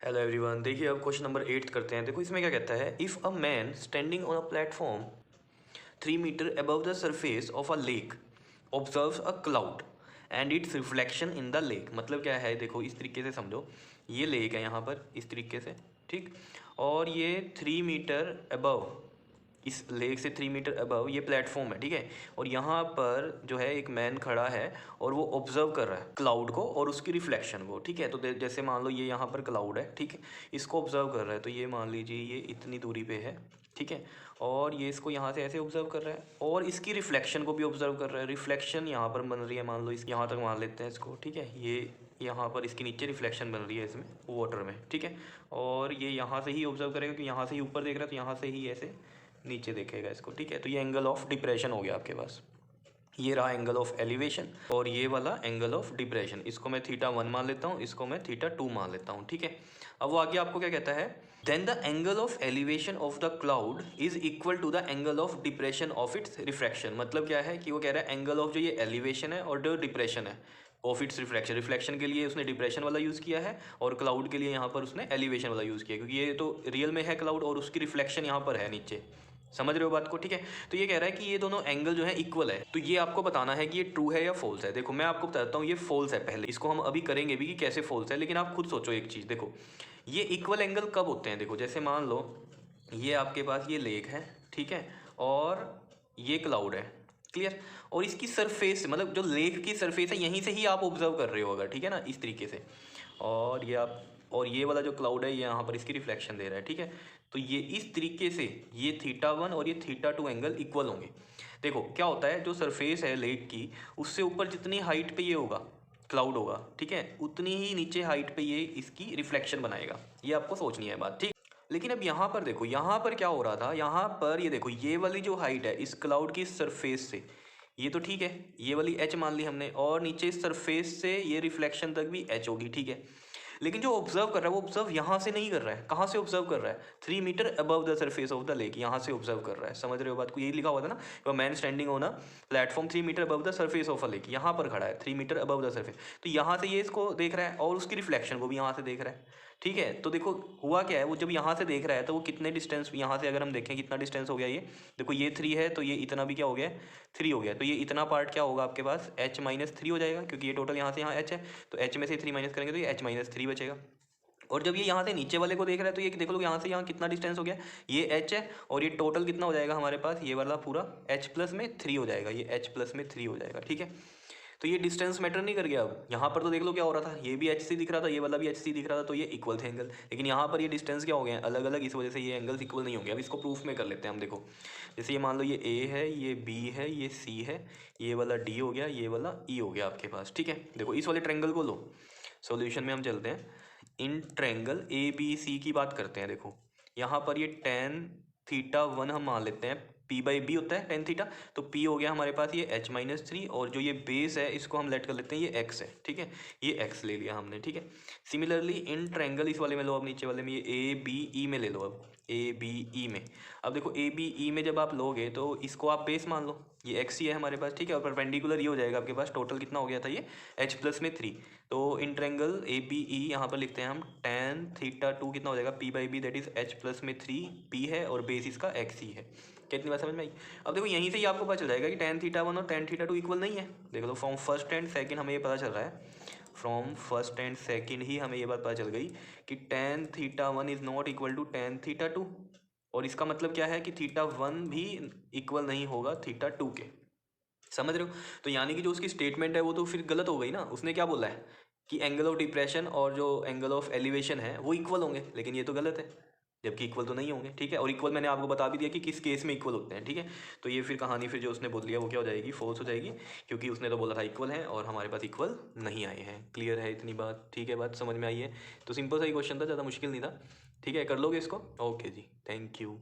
Hello everyone, देखिए अब question number 8 करते हैं। देखो इसमें क्या कहता है, if a man standing on a platform 3 metre above the surface of a lake observes a cloud and its reflection in the lake. मतलब क्या है, देखो इस तरीके से समझो, ये लेक है यहाँ पर इस तरीके से, ठीक। और ये 3 मीटर अबव, इस लेक से 3 मीटर अबव ये प्लेटफॉर्म है, ठीक है। और यहाँ पर जो है एक मैन खड़ा है और वो ऑब्जर्व कर रहा है क्लाउड को और उसकी रिफ्लेक्शन को, ठीक है। तो जैसे मान लो ये यहाँ पर क्लाउड है, ठीक है, इसको ऑब्जर्व कर रहा है। तो ये मान लीजिए ये इतनी दूरी पे है, ठीक है। और ये इसको यहाँ से ऐसे ऑब्जर्व कर रहा है और इसकी रिफ्लेक्शन को भी ऑब्जर्व कर रहा है। रिफ्लेक्शन यहाँ पर बन रही है, मान लो इस यहाँ तक मान लेते हैं इसको, ठीक है। ये यहाँ पर इसके नीचे रिफ्लेक्शन बन रही है इसमें वाटर में, ठीक है। और ये यहाँ से ही ऑब्जर्व करेगा कि यहाँ से ही ऊपर देख रहा है, तो यहाँ से ही ऐसे नीचे देखेगा इसको, ठीक है। तो ये एंगल ऑफ डिप्रेशन हो गया आपके पास। ये रहा एंगल ऑफ एलिवेशन और ये वाला एंगल ऑफ डिप्रेशन। इसको मैं θ1 मान लेता हूँ, इसको मैं θ2 मान लेता हूँ, ठीक है। अब वो आगे आपको क्या कहता है, then the angle of elevation of the cloud is equal to the angle of depression of its refraction. मतलब क्या है कि वो कह रहा है एंगल ऑफ जो ये एलिवेशन है और जो डिप्रेशन है ऑफ इट्स रिफ्रैक्शन। रिफ्लेक्शन के लिए उसने डिप्रेशन वाला यूज़ किया है और क्लाउड के लिए यहाँ पर उसने एलिवेशन वाला यूज़ किया, क्योंकि ये तो रियल में है क्लाउड और उसकी रिफ्लेक्शन यहाँ पर है नीचे। समझ रहे हो बात को, ठीक है। तो ये कह रहा है कि ये दोनों एंगल जो है इक्वल है। तो ये आपको बताना है कि ये ट्रू है या फॉल्स है। देखो मैं आपको बताता हूँ ये फॉल्स है, पहले इसको हम अभी करेंगे भी कि कैसे फॉल्स है, लेकिन आप खुद सोचो एक चीज़। देखो ये इक्वल एंगल कब होते हैं, देखो जैसे मान लो ये आपके पास ये लेक है, ठीक है, और ये क्लाउड है, क्लियर। और इसकी सरफेस, मतलब जो लेक की सरफेस है, यहीं से ही आप ऑब्जर्व कर रहे हो अगर, ठीक है ना, इस तरीके से। और ये आप, और ये वाला जो क्लाउड है ये यहाँ पर इसकी रिफ्लेक्शन दे रहा है, ठीक है। तो ये इस तरीके से ये θ1 और ये θ2 एंगल इक्वल होंगे। देखो क्या होता है, जो सरफेस है लेक की, उससे ऊपर जितनी हाइट पे ये होगा क्लाउड होगा, ठीक है, उतनी ही नीचे हाइट पे ये इसकी रिफ्लेक्शन बनाएगा। ये आपको सोचनी है बात, ठीक। लेकिन अब यहाँ पर देखो, यहाँ पर क्या हो रहा था, यहाँ पर ये देखो ये वाली जो हाइट है इस क्लाउड की सरफेस से, ये तो ठीक है, ये वाली h मान ली हमने, और नीचे इस सरफेस से ये रिफ्लेक्शन तक भी h होगी, ठीक है। लेकिन जो ऑब्जर्व कर रहा है वो ऑब्जर्व यहाँ से नहीं कर रहा है। कहाँ से ऑब्जर्व कर रहा है, 3 metre above the surface of the lake, यहाँ से ऑब्जर्व कर रहा है। समझ रहे हो बात को, यही लिखा हुआ था ना, man standing on a platform 3 metre above the surface of a lake, यहाँ पर खड़ा है 3 मीटर अबव द सरफेस। तो यहाँ से ये इसको देख रहा है और उसकी रिफ्लेक्शन को भी यहाँ से देख रहा है, ठीक है। तो देखो हुआ क्या है, वो जब यहाँ से देख रहा है तो वो कितने डिस्टेंस, यहाँ से अगर हम देखें कितना डिस्टेंस हो गया, ये देखो ये 3 है तो ये इतना भी क्या हो गया, 3 हो गया। तो ये इतना पार्ट क्या होगा आपके पास, h-3 हो जाएगा, क्योंकि ये टोटल यहाँ से यहाँ h है, तो h में से 3 माइनस करेंगे तो ये h-3 बचेगा। और जब ये यहाँ से नीचे वाले को देख रहा है तो ये देख लो यहाँ से यहाँ कितना डिस्टेंस हो गया, ये h है, और ये टोटल कितना हो जाएगा हमारे पास, ये वाला पूरा h+3 हो जाएगा, ये h+3 हो जाएगा, ठीक है। तो ये डिस्टेंस मैटर नहीं कर गया। अब यहाँ पर तो देख लो क्या हो रहा था, ये भी h से दिख रहा था, ये वाला भी h से दिख रहा था, तो ये इक्वल थे एंगल। लेकिन यहाँ पर ये डिस्टेंस क्या हो गया, अलग अलग, इस वजह से ये एंगल्स इक्वल नहीं होंगे। अब इसको प्रूफ में कर लेते हैं हम। देखो जैसे ये मान लो ये a है, ये b है, ये c है, ये वाला d हो गया, ये वाला e हो गया आपके पास, ठीक है। देखो इस वाले ट्रायंगल को लो, सॉल्यूशन में हम चलते हैं, in triangle A B C की बात करते हैं। देखो यहाँ पर ये tan θ1 हम मान लेते हैं, p/b होता है tan थीटा, तो p हो गया हमारे पास ये h-3, और जो ये बेस है इसको हम लेट कर लेते हैं ये x है, ठीक है, ये x ले लिया हमने, ठीक है। सिमिलरली इन ट्रायंगल इस वाले में लो, अब नीचे वाले में ये ए बी ई में ले लो, अब ए बी ई में। अब देखो ए बी ई में जब आप लोगे तो इसको आप बेस मान लो, ये x ही है हमारे पास, ठीक है, और परपेंडिकुलर ये हो जाएगा आपके पास, टोटल कितना हो गया था ये h+3। तो in triangle A B E यहाँ पर लिखते हैं हम tan θ2 कितना हो जाएगा, p/b that is h+3, p है और बेस इसका x ही है। कितनी बात समझ में आई। अब देखो यहीं से ही आपको पता चल जाएगा कि tan θ1 और tan θ2 इक्वल नहीं है। देख लो फ्रॉम फर्स्ट एंड सेकंड हमें ये पता चल रहा है, फ्रॉम फर्स्ट एंड सेकंड ही हमें ये बात पता चल गई कि tan θ1 is not equal to tan θ2। और इसका मतलब क्या है कि θ1 भी इक्वल नहीं होगा θ2 के। समझ रहे हो। तो यानी कि जो उसकी स्टेटमेंट है वो तो फिर गलत हो गई ना। उसने क्या बोला है कि एंगल ऑफ डिप्रेशन और जो एंगल ऑफ एलिवेशन है वो इक्वल होंगे, लेकिन ये तो गलत है, जबकि इक्वल तो नहीं होंगे, ठीक है। और इक्वल मैंने आपको बता भी दिया कि किस केस में इक्वल होते हैं, ठीक है। तो ये फिर कहानी फिर जो उसने बोल दिया वो क्या हो जाएगी, फॉल्स हो जाएगी, क्योंकि उसने तो बोला था इक्वल है और हमारे पास इक्वल नहीं आए हैं। क्लियर है इतनी बात, ठीक है, बात समझ में आई है। तो सिंपल सा ही क्वेश्चन था, ज़्यादा मुश्किल नहीं था, ठीक है, कर लोगे इसको। ओके जी, थैंक यू।